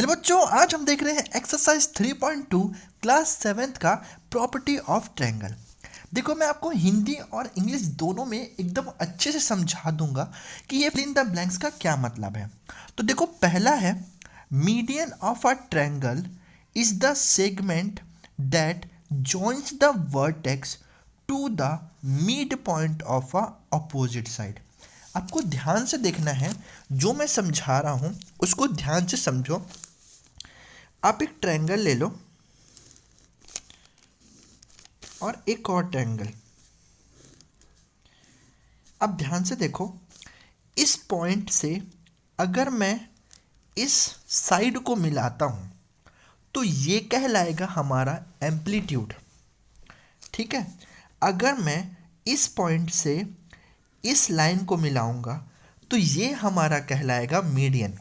Hello बच्चों, आज हम देख रहे हैं एक्सरसाइज 3.2 क्लास 7th का प्रॉपर्टी ऑफ ट्रायंगल। देखो, मैं आपको हिंदी और इंग्लिश दोनों में एकदम अच्छे से समझा दूंगा कि ये फिल इन द ब्लैंक्स का क्या मतलब है। तो देखो, पहला है median of a triangle is the segment that joins the vertex to the mid point of a opposite side. आपको ध्यान से देखना है, जो मैं समझा रहा हूँ उसको ध्यान से समझो। आप एक ट्रायंगल ले लो और एक और ट्रायंगल। अब ध्यान से देखो, इस पॉइंट से अगर मैं इस साइड को मिलाता हूँ तो ये कहलाएगा हमारा एम्पलीट्यूड। ठीक है, अगर मैं इस पॉइंट से इस लाइन को मिलाऊंगा तो ये हमारा कहलाएगा मीडियन।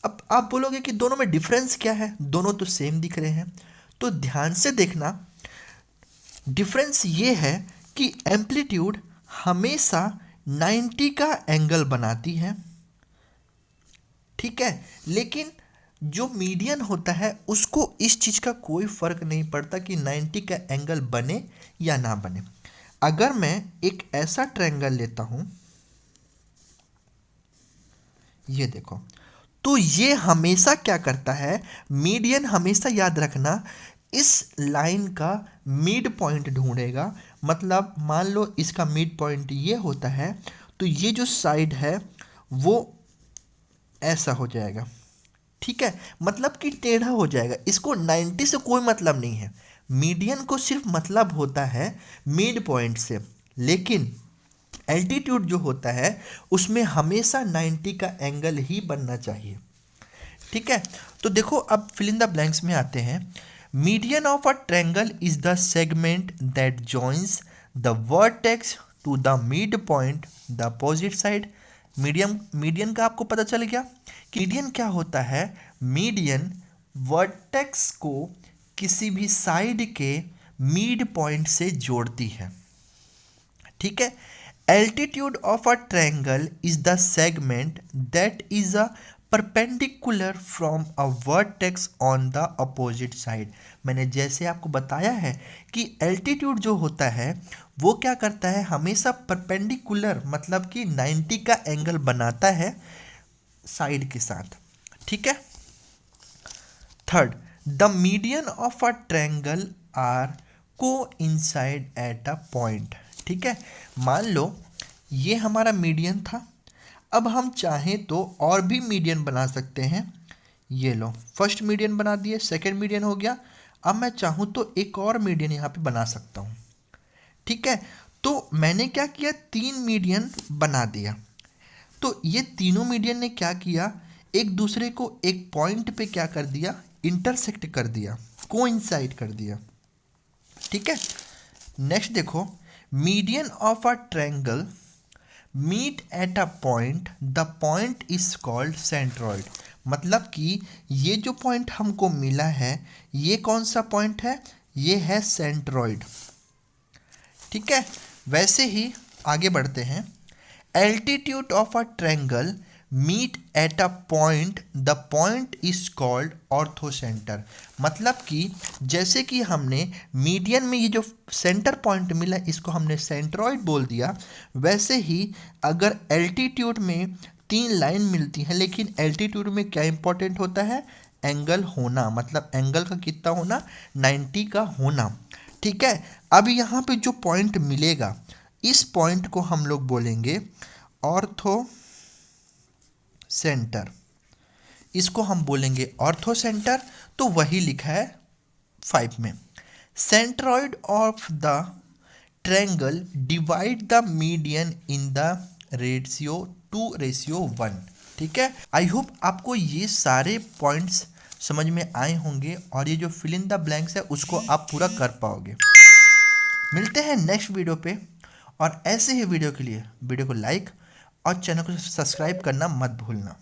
अब आप बोलोगे कि दोनों में डिफरेंस क्या है, दोनों तो सेम दिख रहे हैं। तो ध्यान से देखना, डिफरेंस ये है कि एम्पलीट्यूड हमेशा 90 का एंगल बनाती है, ठीक है, लेकिन जो मीडियन होता है उसको इस चीज़ का कोई फर्क नहीं पड़ता कि 90 का एंगल बने या ना बने। अगर मैं एक ऐसा ट्रायंगल लेता हूं, ये देखो, तो ये हमेशा क्या करता है, मीडियन हमेशा याद रखना इस लाइन का मिड पॉइंट ढूंढेगा। मतलब मान लो इसका मिड पॉइंट ये होता है, तो ये जो साइड है वो ऐसा हो जाएगा, ठीक है, मतलब कि टेढ़ा हो जाएगा। इसको 90 से कोई मतलब नहीं है, मीडियन को सिर्फ मतलब होता है मिड पॉइंट से, लेकिन एल्टीट्यूड जो होता है उसमें हमेशा 90 का एंगल ही बनना चाहिए। ठीक है, तो देखो अब फिल इन द ब्लैंक्स में आते हैं। Median of a triangle is the segment that joins the vertex to the mid point the opposite side. Median का आपको पता चल गया कि मीडियन क्या होता है। मीडियन वर्टेक्स को किसी भी साइड के मिड पॉइंट से जोड़ती है, ठीक है। Altitude of a triangle is the segment that is a perpendicular from a vertex on the opposite side. मैंने जैसे आपको बताया है कि एल्टीट्यूड जो होता है वो क्या करता है, हमेशा परपेंडिकुलर मतलब कि 90 का एंगल बनाता है साइड के साथ, ठीक है। Third, the median of a triangle are coincide at a point. ठीक है, मान लो ये हमारा मीडियन था, अब हम चाहें तो और भी मीडियन बना सकते हैं। ये लो, फर्स्ट मीडियन बना दिए, सेकंड मीडियन हो गया। अब मैं चाहूँ तो एक और मीडियन यहाँ पे बना सकता हूँ, ठीक है। तो मैंने क्या किया, 3 मीडियन बना दिया। तो ये तीनों मीडियन ने क्या किया, एक दूसरे को एक पॉइंट पे क्या कर दिया, इंटरसेक्ट कर दिया, कोइंसाइड कर दिया, ठीक है। नेक्स्ट देखो, median of a triangle meet at a point, the point is called centroid. मतलब कि ये जो पॉइंट हमको मिला है, ये कौन सा पॉइंट है, ये है सेंट्रॉइड, ठीक है। वैसे ही आगे बढ़ते हैं। Altitude of a triangle meet at a point, the point is called orthocentre. मतलब कि जैसे कि हमने मीडियन में ये जो सेंटर पॉइंट मिला इसको हमने सेंट्रॉइड बोल दिया, वैसे ही अगर एल्टीट्यूड में 3 लाइन मिलती हैं, लेकिन एल्टीट्यूड में क्या इंपॉर्टेंट होता है, एंगल होना, मतलब एंगल का कितना होना, 90 का होना, ठीक है। अब यहाँ पे जो पॉइंट मिलेगा, इस पॉइंट को हम लोग बोलेंगे ऑर्थो सेंटर, इसको हम बोलेंगे ऑर्थो सेंटर। तो वही लिखा है 5 में, centroid of the triangle divide the median in the ratio 2:1। ठीक है, आई होप आपको ये सारे पॉइंट्स समझ में आए होंगे और ये जो फिल इन द ब्लैंक्स है उसको आप पूरा कर पाओगे। मिलते हैं नेक्स्ट वीडियो पे, और ऐसे ही वीडियो के लिए वीडियो को लाइक और चैनल को सब्सक्राइब करना मत भूलना।